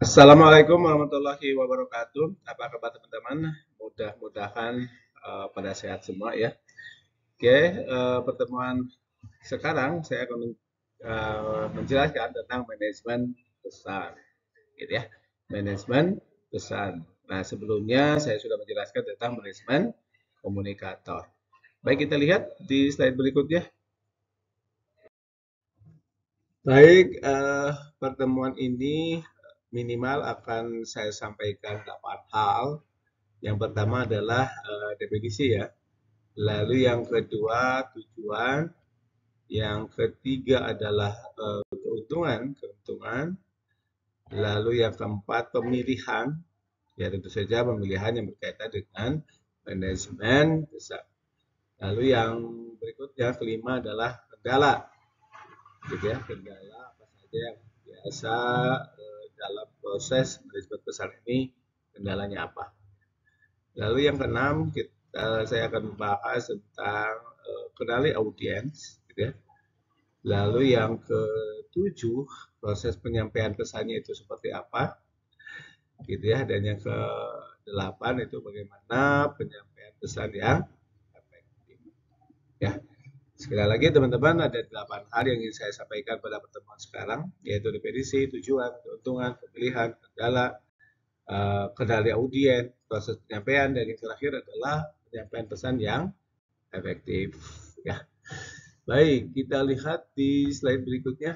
Assalamualaikum warahmatullahi wabarakatuh. Apa kabar teman-teman? Mudah-mudahan pada sehat semua ya. Oke, pertemuan sekarang saya akan menjelaskan tentang manajemen pesan, gitu ya. Manajemen pesan. Nah, sebelumnya saya sudah menjelaskan tentang manajemen komunikator. Baik, kita lihat di slide berikutnya. Baik, pertemuan ini minimal akan saya sampaikan 8 hal. Yang pertama adalah definisi ya. Lalu yang kedua tujuan, yang ketiga adalah keuntungan. Lalu yang keempat pemilihan, ya tentu saja pemilihan yang berkaitan dengan manajemen besar. Lalu yang berikutnya kelima adalah kendala, gitu ya, kendala apa saja yang biasa dalam proses manajemen besar ini, kendalanya apa. Lalu yang keenam, saya akan membahas tentang kenali audiens, gitu ya. Lalu yang ketujuh, proses penyampaian pesannya itu seperti apa, gitu ya. Dan yang kedelapan itu bagaimana penyampaian pesan yang efektif. Ya, sekali lagi teman-teman ada 8 hal yang ingin saya sampaikan pada pertemuan sekarang, yaitu definisi, tujuan, keuntungan, pemilihan, kendala, kendali audiens, proses penyampaian, dan yang terakhir adalah penyampaian pesan yang efektif. Ya, baik kita lihat di slide berikutnya.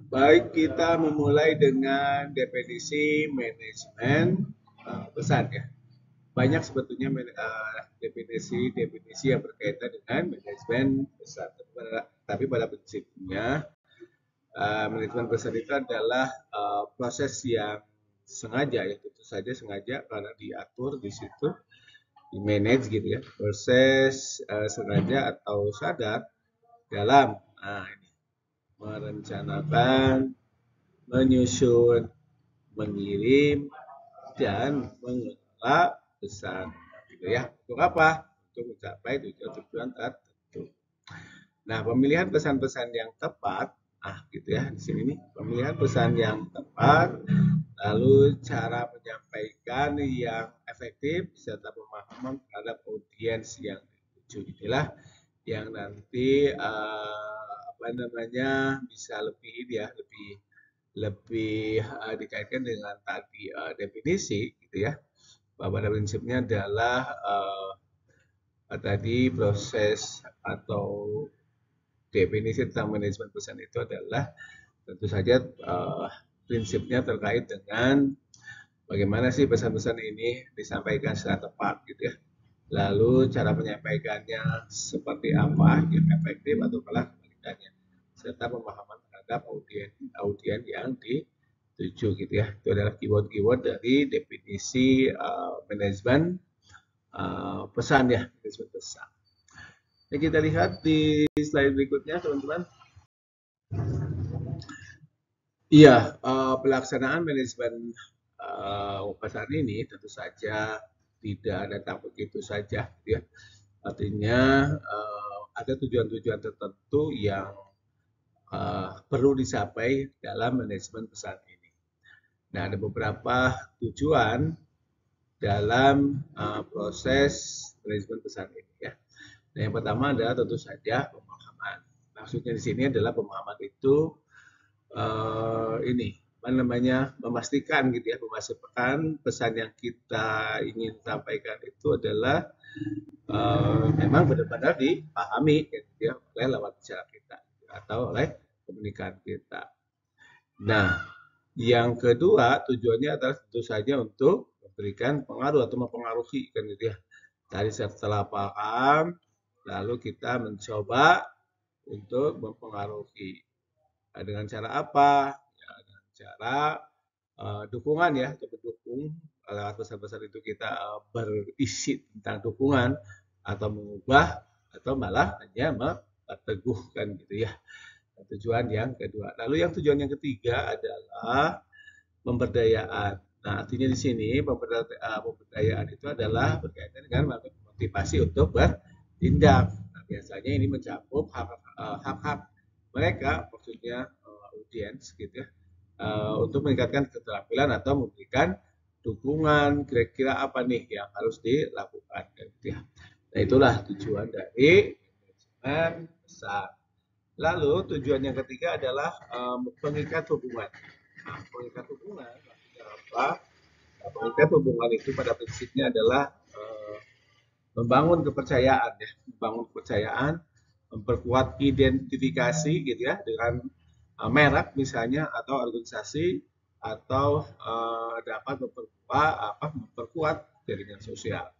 Baik, kita memulai dengan definisi manajemen pesan ya. Banyak sebetulnya definisi yang berkaitan dengan manajemen pesan. Tapi pada prinsipnya manajemen pesan itu adalah proses yang sengaja ya, tentu saja sengaja karena diatur di situ, di manage gitu ya, proses sengaja atau sadar dalam ini, merencanakan, menyusun, mengirim, dan mengelola pesan gitu ya. Untuk apa? Untuk mencapai tujuan-tujuan tertentu. Nah, pemilihan pesan-pesan yang tepat, gitu ya, di sini nih, pemilihan pesan yang tepat, lalu cara menyampaikan yang efektif, serta pemahaman terhadap audiens yang dituju. Inilah yang nanti apa namanya bisa lebih ya, lebih dikaitkan dengan tadi definisi, gitu ya. Bahwa pada prinsipnya adalah tadi proses atau definisi tentang manajemen pesan itu adalah tentu saja prinsipnya terkait dengan bagaimana sih pesan-pesan ini disampaikan secara tepat gitu ya. Lalu cara menyampaikannya seperti apa yang efektif atau malah kebalikannya. Serta pemahaman terhadap audien yang dituju gitu ya. Itu adalah keyword-keyword dari definisi manajemen pesan ya, manajemen pesan. Jadi kita lihat di slide berikutnya teman-teman. Iya, pelaksanaan manajemen pesan ini tentu saja tidak datang begitu saja, gitu ya. Artinya ada tujuan-tujuan tertentu yang perlu dicapai dalam manajemen pesan ini. Nah, ada beberapa tujuan dalam proses manajemen pesan ini ya. Nah, yang pertama adalah tentu saja pemahaman. Maksudnya di sini adalah pemahaman itu ini apa namanya memastikan gitu ya, memastikan pesan yang kita ingin sampaikan itu adalah memang benar-benar dipahami gitu ya, oleh lawan bicara kita atau oleh komunikan kita. Nah, yang kedua tujuannya adalah tentu saja untuk memberikan pengaruh atau mempengaruhi kan gitu ya. Tadi setelah paham, lalu kita mencoba untuk mempengaruhi. Nah, dengan cara apa? Ya, dengan cara dukungan ya, atau mendukung lewat pesan-pesan itu kita berisi tentang dukungan atau mengubah atau malah hanya memperteguhkan gitu ya. Tujuan yang kedua. Lalu yang tujuan yang ketiga adalah pemberdayaan. Nah, artinya di sini pemberdayaan itu adalah berkaitan dengan motivasi untuk bertindak. Nah, biasanya ini mencakup hak-hak mereka, maksudnya audiens gitu ya, untuk meningkatkan keterampilan atau memberikan dukungan kira-kira apa nih yang harus dilakukan gitu ya. Nah, itulah tujuan dari manajemen pesan. Lalu tujuan yang ketiga adalah pengikat hubungan. Nah, pengikat hubungan artinya apa? Nah, pengikat hubungan itu pada prinsipnya adalah membangun kepercayaan ya, membangun kepercayaan, memperkuat identifikasi gitu ya dengan merek misalnya atau organisasi atau dapat memperkuat jaringan sosial.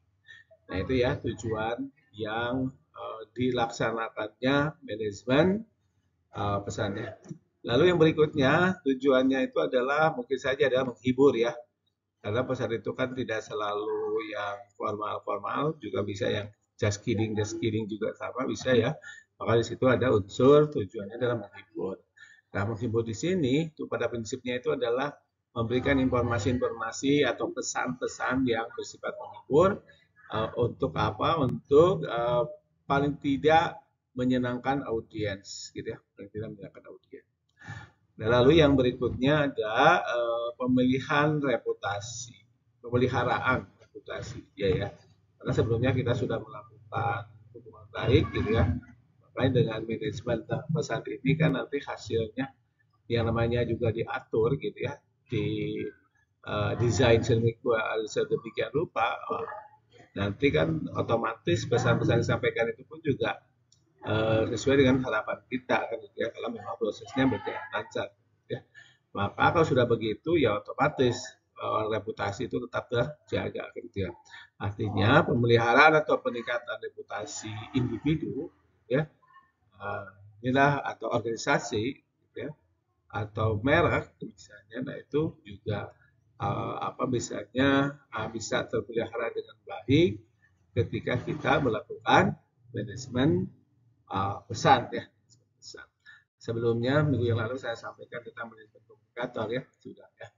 Nah, itu ya tujuan yang dilaksanakannya manajemen pesannya. Lalu yang berikutnya tujuannya itu adalah mungkin saja adalah menghibur ya. Karena pesan itu kan tidak selalu yang formal-formal, juga bisa yang just kidding juga sama bisa ya. Maka di situ ada unsur tujuannya adalah menghibur. Nah, menghibur di sini itu pada prinsipnya itu adalah memberikan informasi-informasi atau pesan-pesan yang bersifat menghibur untuk apa? Untuk paling tidak menyenangkan audiens, gitu ya. Paling tidak menyenangkan audiens. Nah, lalu yang berikutnya ada pemilihan reputasi, pemeliharaan reputasi, ya. Karena sebelumnya kita sudah melakukan hubungan baik, gitu ya. Makanya dengan manajemen pesan ini kan nanti hasilnya yang namanya juga diatur, gitu ya, di desain sedemikian rupa. Nanti kan otomatis pesan-pesan yang disampaikan itu pun juga sesuai dengan harapan kita kan gitu ya, kalau memang prosesnya berjalan lancar ya. Maka kalau sudah begitu ya otomatis reputasi itu tetap terjaga gitu ya. Artinya pemeliharaan atau peningkatan reputasi individu ya, inilah atau organisasi gitu ya, atau merek misalnya, nah itu juga apa misalnya bisa terpelihara dengan baik ketika kita melakukan manajemen pesan ya. Pesan. Sebelumnya minggu yang lalu saya sampaikan tentang manajemen komunikator ya, sudah ya.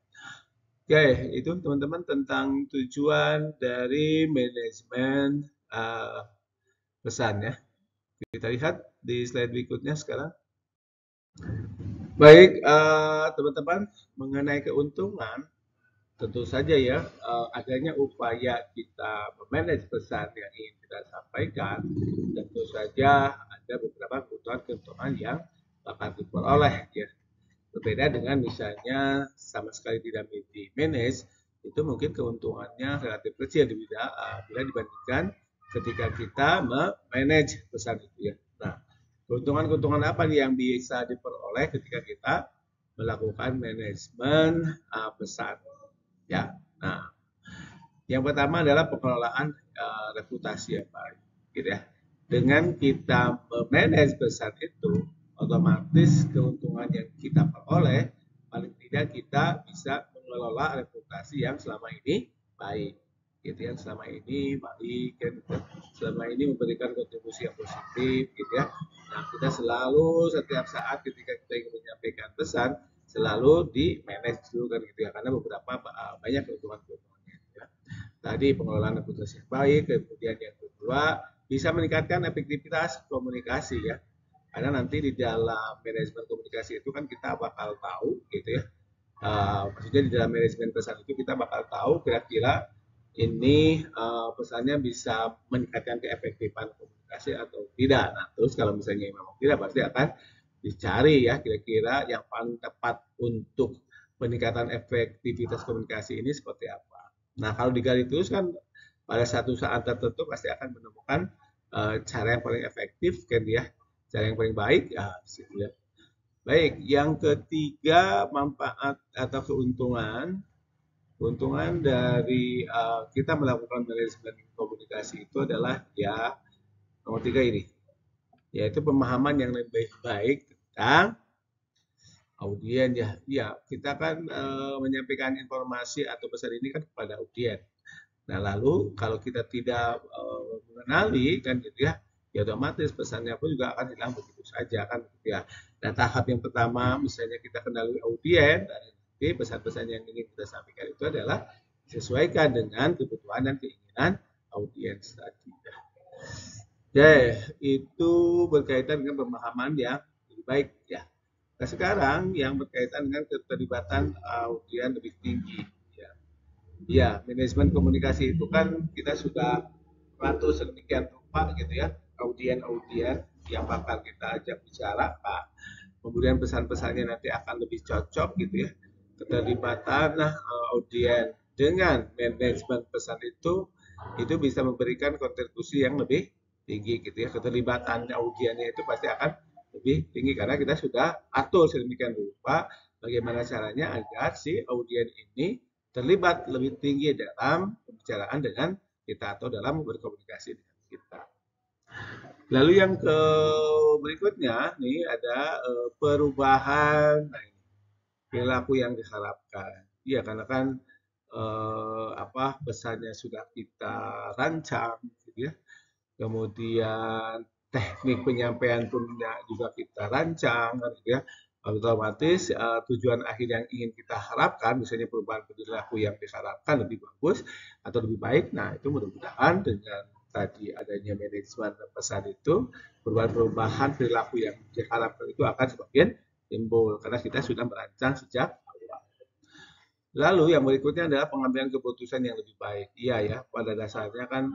Oke, itu teman-teman tentang tujuan dari manajemen pesan ya. Kita lihat di slide berikutnya sekarang. Baik, teman-teman, mengenai keuntungan, tentu saja ya, adanya upaya kita memanage pesan yang ingin kita sampaikan, tentu saja ada beberapa keuntungan-keuntungan yang dapat diperoleh ya. Berbeda dengan misalnya sama sekali tidak di-manage, itu mungkin keuntungannya relatif kecil bila dibandingkan ketika kita memanage pesan itu ya. Nah, keuntungan-keuntungan apa yang bisa diperoleh ketika kita melakukan manajemen pesan ya. Nah, yang pertama adalah pengelolaan reputasi yang baik gitu ya. Dengan kita memanage pesan itu, otomatis keuntungan yang kita peroleh paling tidak kita bisa mengelola reputasi yang selama ini baik gitu ya, selama ini baik kan, selama ini memberikan kontribusi yang positif gitu ya. Nah, kita selalu setiap saat ketika kita ingin menyampaikan pesan selalu di manage dulu kan gitu ya, karena beberapa banyak keuntungan-keuntungannya ya. Tadi pengelolaan reputasi yang baik, kemudian yang kedua bisa meningkatkan efektivitas komunikasi ya, karena nanti di dalam manajemen komunikasi itu kan kita bakal tahu gitu ya, maksudnya di dalam manajemen pesan itu kita bakal tahu kira-kira ini pesannya bisa meningkatkan keefektifan komunikasi atau tidak. Nah, terus kalau misalnya memang tidak, pasti akan dicari ya kira-kira yang paling tepat untuk peningkatan efektivitas komunikasi ini seperti apa. Nah, kalau digali terus kan pada satu saat tertentu pasti akan menemukan cara yang paling efektif kan ya, cara yang paling baik ya, ya. Baik, yang ketiga manfaat atau keuntungan dari kita melakukan manajemen komunikasi itu adalah ya nomor 3 ini, yaitu pemahaman yang lebih baik tentang audien ya. Ya, kita kan menyampaikan informasi atau pesan ini kan kepada audien. Nah, lalu kalau kita tidak mengenali kan gitu ya, ya otomatis pesannya pun juga akan hilang begitu saja kan gitu ya. Nah, tahap yang pertama misalnya kita kenali audien, jadi pesan-pesan yang ingin kita sampaikan itu adalah disesuaikan dengan kebutuhan dan keinginan audiens tadi. Oke, itu berkaitan dengan pemahaman yang lebih baik ya. Nah, sekarang yang berkaitan dengan keterlibatan audien lebih tinggi. Ya, ya, manajemen komunikasi itu kan kita sudah atur sedemikian rupa gitu ya, audien-audien yang bakal kita ajak bicara, Pak. Kemudian pesan-pesannya nanti akan lebih cocok gitu ya. Keterlibatan audien dengan manajemen pesan itu bisa memberikan kontribusi yang lebih tinggi gitu ya. Keterlibatan audiennya itu pasti akan lebih tinggi karena kita sudah atur sedemikian rupa bagaimana caranya agar si audien ini terlibat lebih tinggi dalam pembicaraan dengan kita atau dalam berkomunikasi dengan kita. Lalu yang berikutnya nih ada perubahan perilaku yang diharapkan. Iya, karena kan pesannya sudah kita rancang, gitu ya. Kemudian teknik penyampaian pun juga kita rancang, gitu ya. Otomatis tujuan akhir yang ingin kita harapkan, misalnya perubahan perilaku yang diharapkan lebih bagus atau lebih baik. Nah, itu mudah-mudahan dengan tadi adanya manajemen pesan itu, perubahan-perubahan perilaku yang diharapkan itu akan semakin timbul karena kita sudah merancang sejak awal. Lalu yang berikutnya adalah pengambilan keputusan yang lebih baik. Iya ya, pada dasarnya kan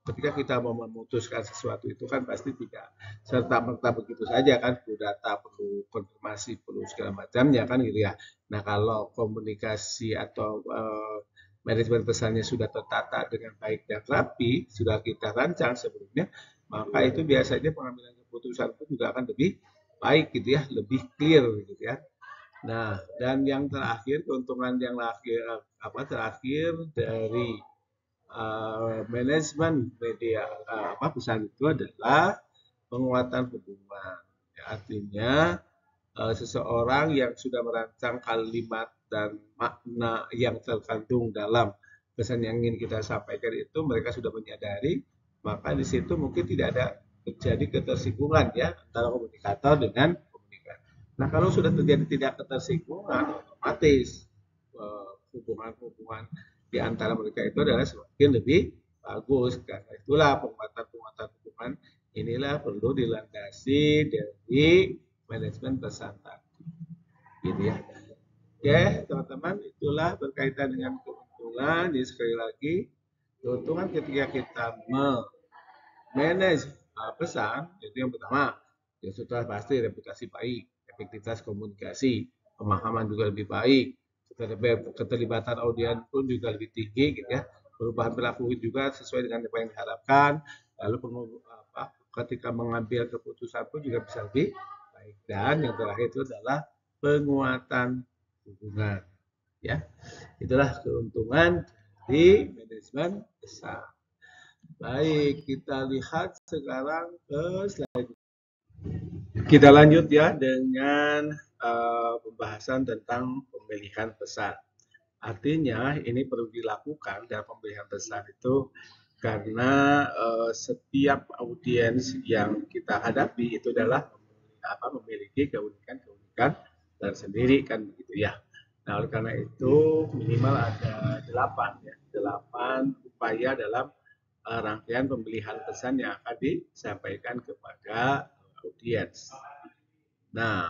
ketika kita mau memutuskan sesuatu itu kan pasti tidak serta merta begitu saja kan, perlu data, perlu konfirmasi, perlu segala macamnya kan gitu ya. Nah, kalau komunikasi atau manajemen pesannya sudah tertata dengan baik dan rapi, sudah kita rancang sebelumnya, maka itu biasanya pengambilan keputusan pun juga akan lebih baik gitu ya, lebih clear gitu ya. Nah, dan yang terakhir keuntungan yang terakhir dari manajemen media pesan itu adalah penguatan hubungan. Ya, artinya seseorang yang sudah merancang kalimat dan makna yang terkandung dalam pesan yang ingin kita sampaikan itu mereka sudah menyadari, maka di situ mungkin tidak ada terjadi ketersinggungan ya antara komunikator dengan komunikan. Nah, kalau sudah terjadi tidak ketersinggungan, otomatis hubungan-hubungan di antara mereka itu adalah semakin lebih bagus. Karena itulah penguatan-penguatan hubungan inilah perlu dilandasi dari manajemen pesan tadi. Gitu ya. Oke, teman-teman, itulah berkaitan dengan keuntungan. Jadi sekali lagi, keuntungan ketika kita manage pesan, itu yang pertama, ya sudah pasti reputasi baik, efektivitas komunikasi, pemahaman juga lebih baik, keterlibatan audiens pun juga lebih tinggi, gitu ya. Perubahan perilaku juga sesuai dengan apa yang diharapkan. Lalu ketika mengambil keputusan pun juga bisa lebih baik. Dan yang terakhir itu adalah penguatan hubungan. Ya, itulah keuntungan di manajemen pesan. Baik, kita lihat sekarang ke slide. Kita lanjut ya dengan pembahasan tentang pemilihan pesan. Artinya ini perlu dilakukan dalam pemilihan pesan itu karena setiap audiens yang kita hadapi itu adalah memiliki keunikan-keunikan tersendiri kan begitu ya. Nah, oleh karena itu minimal ada 8 upaya dalam rangkaian pemilihan pesan yang akan disampaikan kepada audiens. Nah,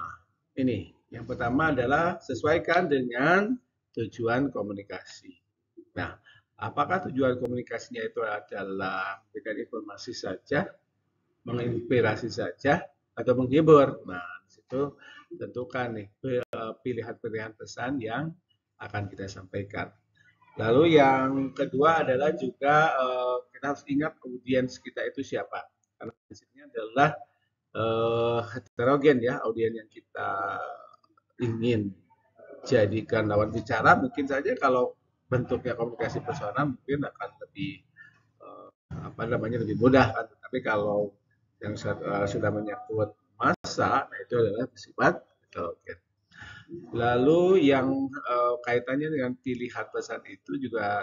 ini yang pertama adalah sesuaikan dengan tujuan komunikasi. Nah, apakah tujuan komunikasinya itu adalah memberikan informasi saja, menginspirasi saja, atau menghibur? Nah, di situ tentukan nih pilihan-pilihan pesan yang akan kita sampaikan. Lalu yang kedua adalah juga kita harus ingat audiens kita itu siapa. Karena di sini adalah heterogen ya audiens yang kita ingin jadikan lawan bicara. Mungkin saja kalau bentuknya komunikasi personal mungkin akan lebih lebih mudah kan. Tapi kalau yang sudah menyangkut massa, nah itu adalah bersifat heterogen. Lalu yang kaitannya dengan pilihan pesan itu juga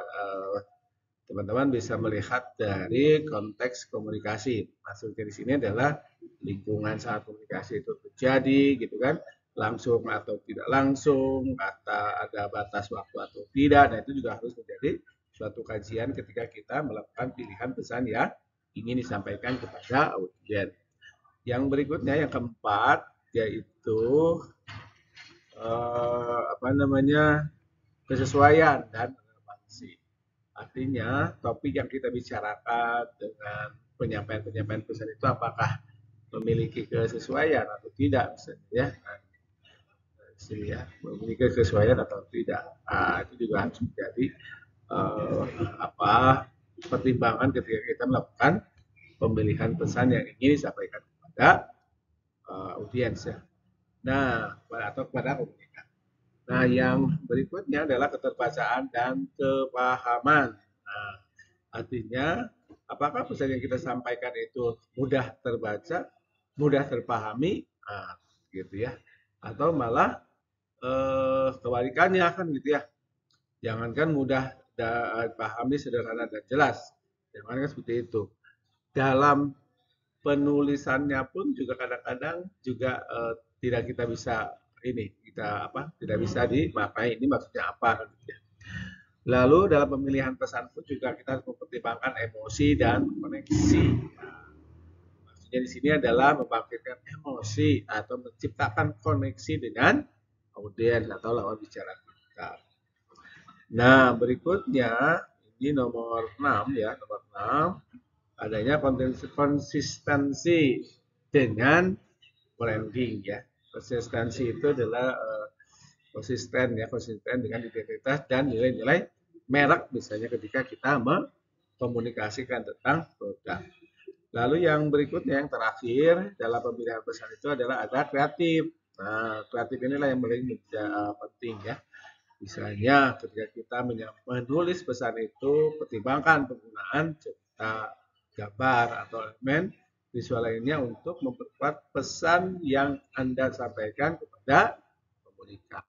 teman-teman bisa melihat dari konteks komunikasi. Maksudnya di sini adalah lingkungan saat komunikasi itu terjadi, gitu kan, langsung atau tidak langsung, kata ada batas waktu atau tidak. Nah, itu juga harus menjadi suatu kajian ketika kita melakukan pilihan pesan yang ingin disampaikan kepada audiens. Yang berikutnya, yang keempat, yaitu itu kesesuaian dan relevansi. Artinya topik yang kita bicarakan dengan penyampaian pesan itu apakah memiliki kesesuaian atau tidak misalnya ya. Ya, memiliki kesesuaian atau tidak. Itu juga harus menjadi pertimbangan ketika kita melakukan pemilihan pesan yang ingin disampaikan kepada audiens ya. Nah, atau kepada komunikan. Nah, yang berikutnya adalah keterbacaan dan kepahaman. Nah, artinya apakah pesan yang kita sampaikan itu mudah terbaca, mudah terpahami, gitu ya, atau malah kebalikannya kan gitu ya. Jangankan mudah dipahami, sederhana dan jelas, jangankan seperti itu. Dalam penulisannya pun juga kadang-kadang juga tidak kita bisa tidak bisa dimaknai ini maksudnya apa gitu ya. Lalu dalam pemilihan pesan pun juga kita harus mempertimbangkan emosi dan koneksi. Maksudnya di sini adalah membangkitkan emosi atau menciptakan koneksi dengan audiens atau lawan bicara kita. Nah, berikutnya ini nomor 6 ya, nomor 6 adanya konsistensi dengan branding ya. Konsistensi itu adalah konsisten dengan identitas dan nilai-nilai merek misalnya ketika kita mengkomunikasikan tentang produk. Lalu yang berikutnya yang terakhir dalam pemilihan pesan itu adalah ada kreatif. Nah, kreatif inilah yang paling penting ya. Misalnya ketika kita menulis pesan itu pertimbangkan penggunaan cerita, gambar atau elemen visual lainnya untuk memperkuat pesan yang Anda sampaikan kepada komunikan.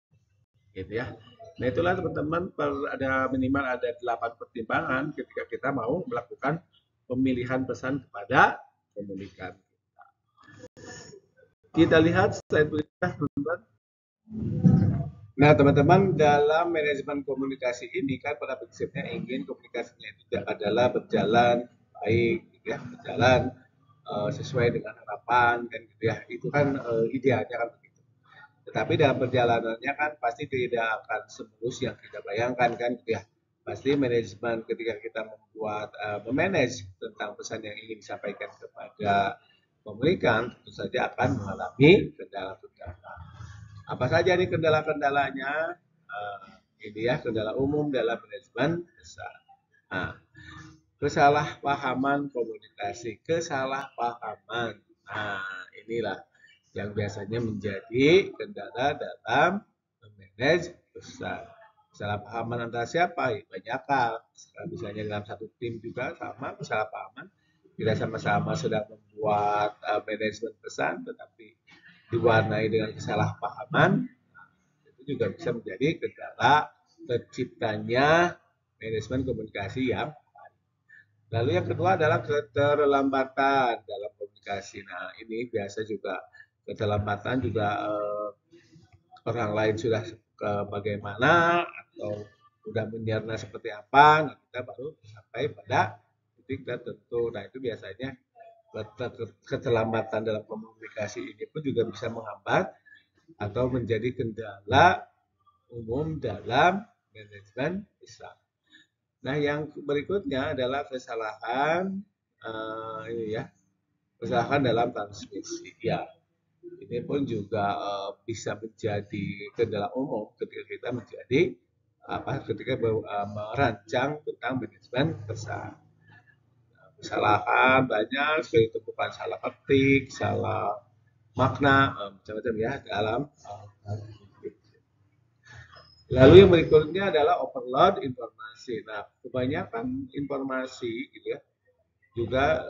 Gitu ya. Nah, itulah teman-teman ada minimal ada 8 pertimbangan ketika kita mau melakukan pemilihan pesan kepada komunikan. Kita lihat slide berikutnya, teman-teman. Nah, teman-teman, dalam manajemen komunikasi ini kan pada prinsipnya ingin komunikasinya itu adalah berjalan baik, gitu ya, berjalan sesuai dengan harapan kan gitu ya. Itu kan idealnya kan begitu. Tetapi dalam perjalanannya kan pasti tidak akan semulus yang kita bayangkan kan gitu ya. Pasti manajemen ketika kita membuat memanage tentang pesan yang ingin disampaikan kepada komunikan tentu saja akan mengalami kendala-kendala. Apa saja nih kendala-kendalanya? Ini ya, kendala umum dalam manajemen pesan. Nah, kesalahpahaman komunikasi, kesalahpahaman. Nah, inilah yang biasanya menjadi kendala dalam memanage pesan. Kesalahpahaman antara siapa? Ya, banyak hal. Misalnya dalam satu tim juga sama kesalahpahaman. Kita sama-sama sedang membuat manajemen pesan, tetapi diwarnai dengan kesalahpahaman, itu juga bisa menjadi kendala terciptanya manajemen komunikasi yang baik. Lalu yang kedua adalah keterlambatan dalam komunikasi. Nah, ini biasa juga keterlambatan juga orang lain sudah bagaimana atau sudah menyerna seperti apa, nah kita baru sampai pada titik tertentu. Nah, itu biasanya keterlambatan dalam komunikasi ini pun juga bisa menghambat atau menjadi kendala umum dalam manajemen pesan. Nah, yang berikutnya adalah kesalahan kesalahan dalam transmisi. Ya, ini pun juga bisa menjadi kendala umum ketika kita ketika merancang tentang manajemen pesan. Kesalahan banyak, ditemukan salah ketik, salah makna, macam-macam ya dalam. Lalu yang berikutnya adalah overload informasi. Nah, kebanyakan informasi gitu ya, juga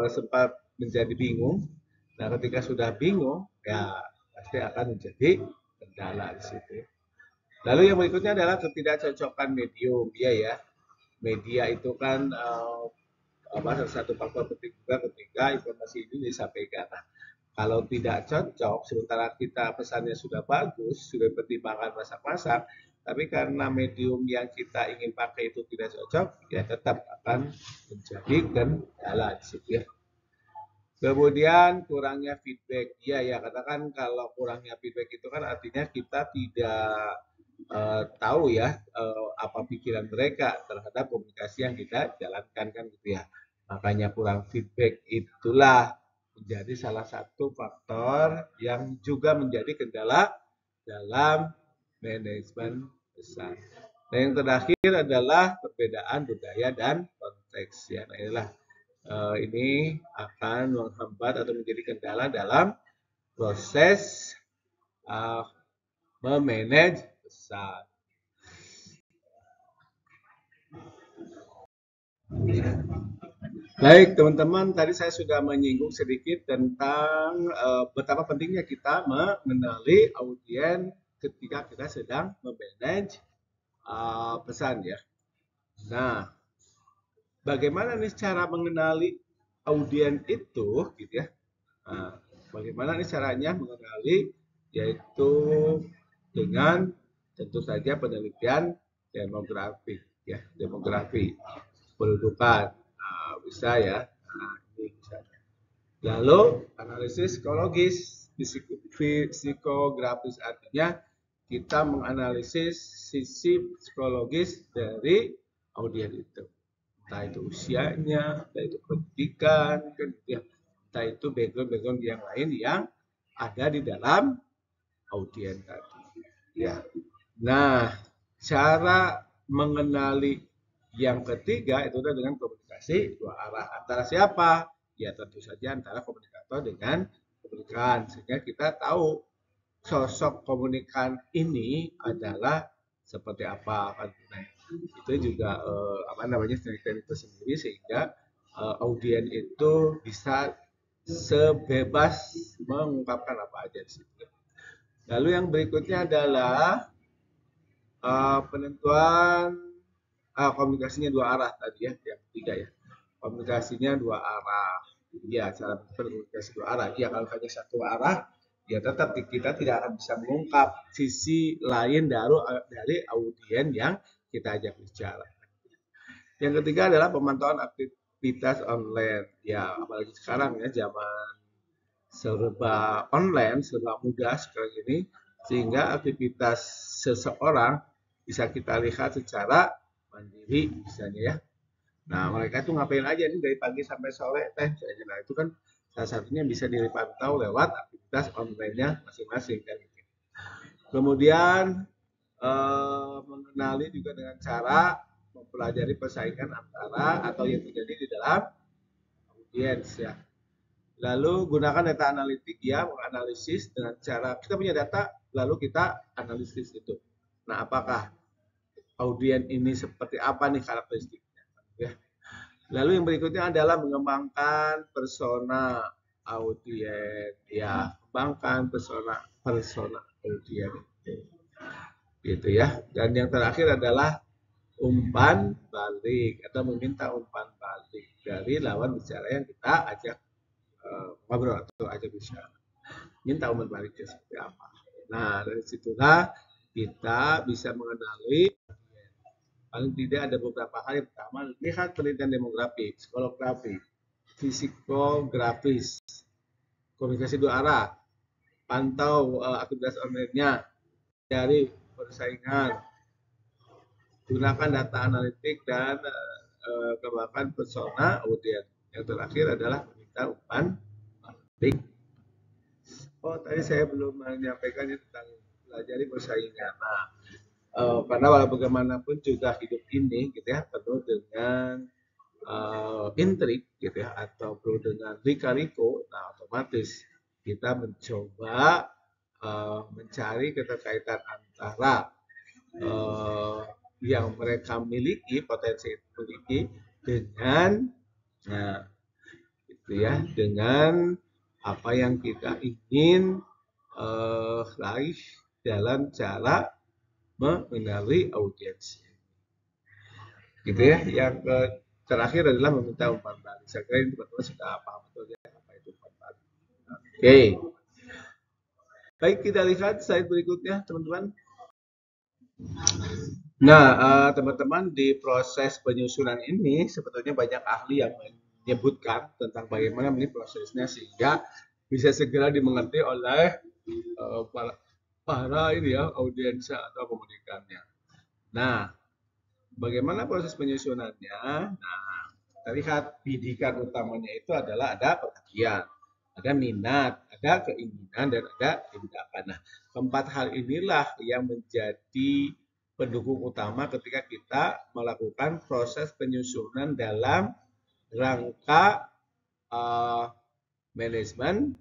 sempat menjadi bingung. Nah, ketika sudah bingung, ya pasti akan menjadi kendala di situ. Lalu yang berikutnya adalah ketidakcocokan medium, ya. Media itu kan salah satu faktor penting juga ketika informasi ini disampaikan. Nah, kalau tidak cocok, sementara kita pesannya sudah bagus, sudah pertimbangan masak-masak, tapi karena medium yang kita ingin pakai itu tidak cocok, ya tetap akan menjadi kendala di situ ya. Kemudian kurangnya feedback. Iya ya, katakan kalau kurangnya feedback itu kan artinya kita tidak tahu ya apa pikiran mereka terhadap komunikasi yang kita jalankan kan gitu ya. Makanya kurang feedback itulah menjadi salah satu faktor yang juga menjadi kendala dalam manajemen pesan. Dan yang terakhir adalah perbedaan budaya dan konteks ya. Nah, inilah ini akan menghambat atau menjadi kendala dalam proses memanage pesan. Baik, teman-teman, tadi saya sudah menyinggung sedikit tentang betapa pentingnya kita mengenali audiens ketika kita sedang memanage pesan ya. Nah, bagaimana nih cara mengenali audiens itu, gitu ya? Nah, bagaimana nih caranya mengenali, yaitu dengan tentu saja penelitian demografi, ya, demografi pendudukan. Nah, bisa ya. Nah, ini bisa. Lalu analisis psikologis, psikografis artinya kita menganalisis sisi psikologis dari audiens itu. Entah itu usianya, entah itu pendidikan, entah itu background-background yang lain yang ada di dalam audiens tadi. Ya. Nah, cara mengenali yang ketiga itu adalah dengan komunikasi dua arah. Antara siapa? Ya tentu saja antara komunikator dengan komunikan. Sehingga kita tahu sosok komunikan ini adalah seperti apa. Nah, itu juga apa namanya teknik-teknik tersendiri sehingga audiens itu bisa sebebas mengungkapkan apa aja di situ. Lalu yang berikutnya adalah penentuan komunikasinya dua arah tadi ya, yang ketiga ya. Komunikasinya dua arah. Ya, cara berkomunikasi dua arah. Ya, kalau hanya satu arah, ya tetap kita tidak akan bisa mengungkap sisi lain dari audiens yang kita ajak bicara. Yang ketiga adalah pemantauan aktivitas online. Ya, apalagi sekarang ya zaman serba online, serba mudah sekarang ini, sehingga aktivitas seseorang bisa kita lihat secara mandiri misalnya ya. Nah, mereka itu ngapain aja nih dari pagi sampai sore teh. Nah, itu kan salah satunya bisa dipantau lewat aktivitas online-nya masing-masing kan. Kemudian mengenali juga dengan cara mempelajari persaingan antara atau yang terjadi di dalam audiens ya. Lalu gunakan data analitik ya, menganalisis dengan cara kita punya data, lalu kita analisis itu. Nah, apakah audiens ini seperti apa nih karakteristiknya? Ya. Lalu yang berikutnya adalah mengembangkan persona audiens, ya, kembangkan persona audiens, gitu ya. Dan yang terakhir adalah umpan balik atau meminta umpan balik dari lawan bicara yang kita ajak ngobrol atau ajak bicara. Minta umpan baliknya seperti apa. Nah, dari situlah kita bisa mengenali paling tidak ada beberapa hal. Yang pertama, lihat penelitian demografi, psikologi, psikografis, komunikasi dua arah, pantau aktivitas online-nya, dari persaingan, gunakan data analitik dan kembangkan persona audiens. Yang terakhir adalah meminta umpan balik. Oh, tadi saya belum menyampaikan tentang pelajari persaingan. Nah, karena walau bagaimanapun juga hidup ini gitu ya penuh dengan intrik gitu ya atau penuh dengan lika-liku, nah otomatis kita mencoba mencari keterkaitan antara yang mereka miliki, potensi miliki dengan nah gitu ya, dengan apa yang kita ingin raih dalam cara mengenali audiens. Gitu ya. Yang terakhir adalah meminta umpan balik. Saya kira ini teman-teman sudah paham betul ya apa itu umpan balik. Oke. Baik, kita lihat slide berikutnya, teman-teman. Nah, teman-teman, di proses penyusunan ini sebetulnya banyak ahli yang menyebutkan tentang bagaimana ini prosesnya sehingga bisa segera dimengerti oleh para ini ya audiens atau komunikannya. Nah, bagaimana proses penyusunannya? Nah, terlihat bidikan utamanya itu adalah ada perhatian, ada minat, ada keinginan, dan ada tindakan. Nah, keempat hal inilah yang menjadi pendukung utama ketika kita melakukan proses penyusunan dalam rangka manajemen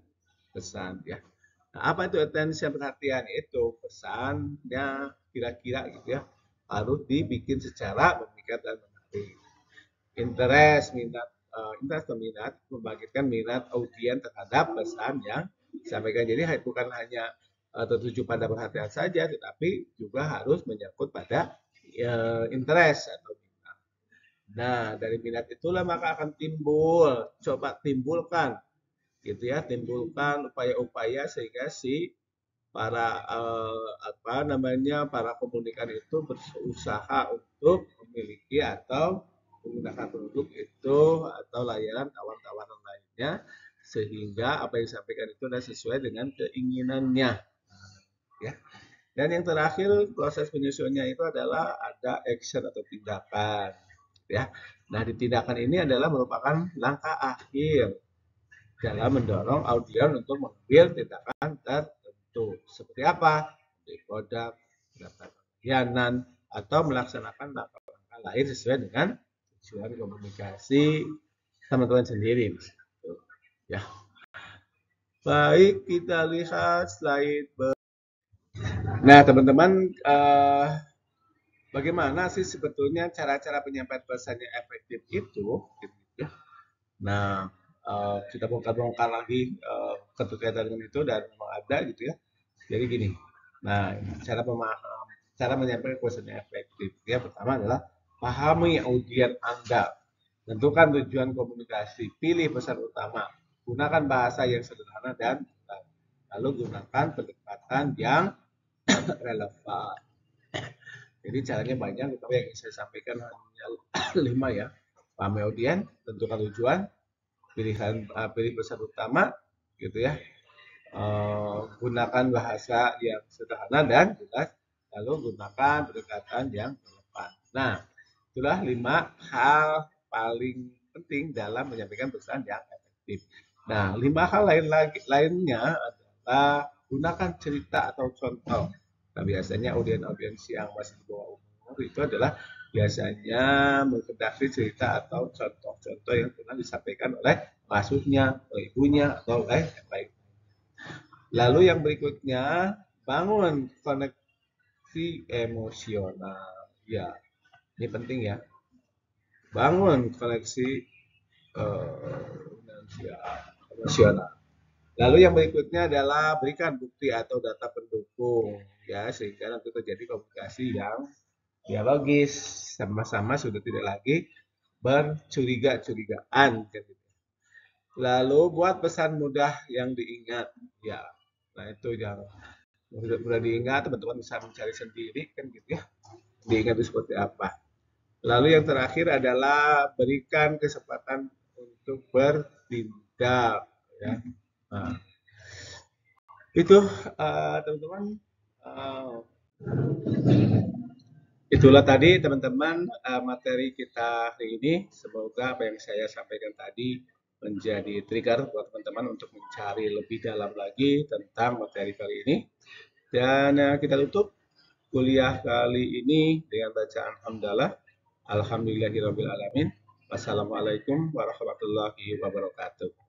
pesan ya. Nah, apa itu attention perhatian? Itu pesannya kira-kira gitu ya harus dibikin secara memikat dan menarik. Interest minat interest atau minat membangkitkan minat audiens terhadap pesan yang disampaikan. Jadi bukan hanya tertuju pada perhatian saja, tetapi juga harus menyangkut pada interest atau minat. Nah, dari minat itulah maka akan timbul, coba timbulkan gitu ya, timbulkan upaya-upaya sehingga si para para komunikan itu berusaha untuk memiliki atau menggunakan produk itu atau layanan tawaran-tawaran lainnya sehingga apa yang disampaikan itu adalah sesuai dengan keinginannya ya. Dan yang terakhir proses penyusunnya itu adalah ada action atau tindakan ya. Nah, di tindakan ini adalah merupakan langkah akhir dalam mendorong audiens untuk mengambil tindakan tertentu. Seperti apa? Di produk, mendapatkan layanan, atau melaksanakan langkah-langkah lain sesuai dengan tujuan komunikasi teman-teman sendiri. Ya. Baik, kita lihat slide. Nah, teman-teman, bagaimana sih sebetulnya cara-cara penyampaian pesan yang efektif itu? Gitu, ya. Nah, kita bongkar-bongkar lagi keterkaitan dengan itu dan memang ada gitu ya. Jadi gini, nah cara menyampaikan pesan yang efektif ya pertama adalah pahami audiens Anda, tentukan tujuan komunikasi, pilih pesan utama, gunakan bahasa yang sederhana dan lalu gunakan pendekatan yang relevan. Jadi caranya banyak, tapi yang saya sampaikan hanya 5 ya. Pahami audiens, tentukan tujuan, pilih pesan utama gitu ya, gunakan bahasa yang sederhana dan jelas, lalu gunakan pendekatan yang relevan. Nah, itulah 5 hal paling penting dalam menyampaikan pesan yang efektif. Nah, 5 hal lainnya adalah gunakan cerita atau contoh. Nah, biasanya audiens yang masih di bawah umur itu adalah biasanya menghendaki cerita atau contoh-contoh yang pernah disampaikan oleh pengasuhnya, oleh ibunya, atau oleh yang lain. Lalu yang berikutnya, bangun koneksi emosional. Ya, ini penting ya. Bangun koneksi emosional. Lalu yang berikutnya adalah berikan bukti atau data pendukung ya sehingga nanti terjadi komunikasi yang dialogis, sama-sama sudah tidak lagi bercuriga-curigaan kan gitu. Lalu buat pesan mudah yang diingat ya. Nah, itu yang mudah diingat, teman-teman bisa mencari sendiri kan gitu ya. Diingat itu seperti apa. Lalu yang terakhir adalah berikan kesempatan untuk bertindak ya. Nah, itu teman-teman itulah tadi teman-teman materi kita hari ini. Semoga apa yang saya sampaikan tadi menjadi trigger buat teman-teman untuk mencari lebih dalam lagi tentang materi kali ini. Dan kita tutup kuliah kali ini dengan bacaan hamdalah. Alhamdulillahirabbil alamin. Wassalamualaikum warahmatullahi wabarakatuh.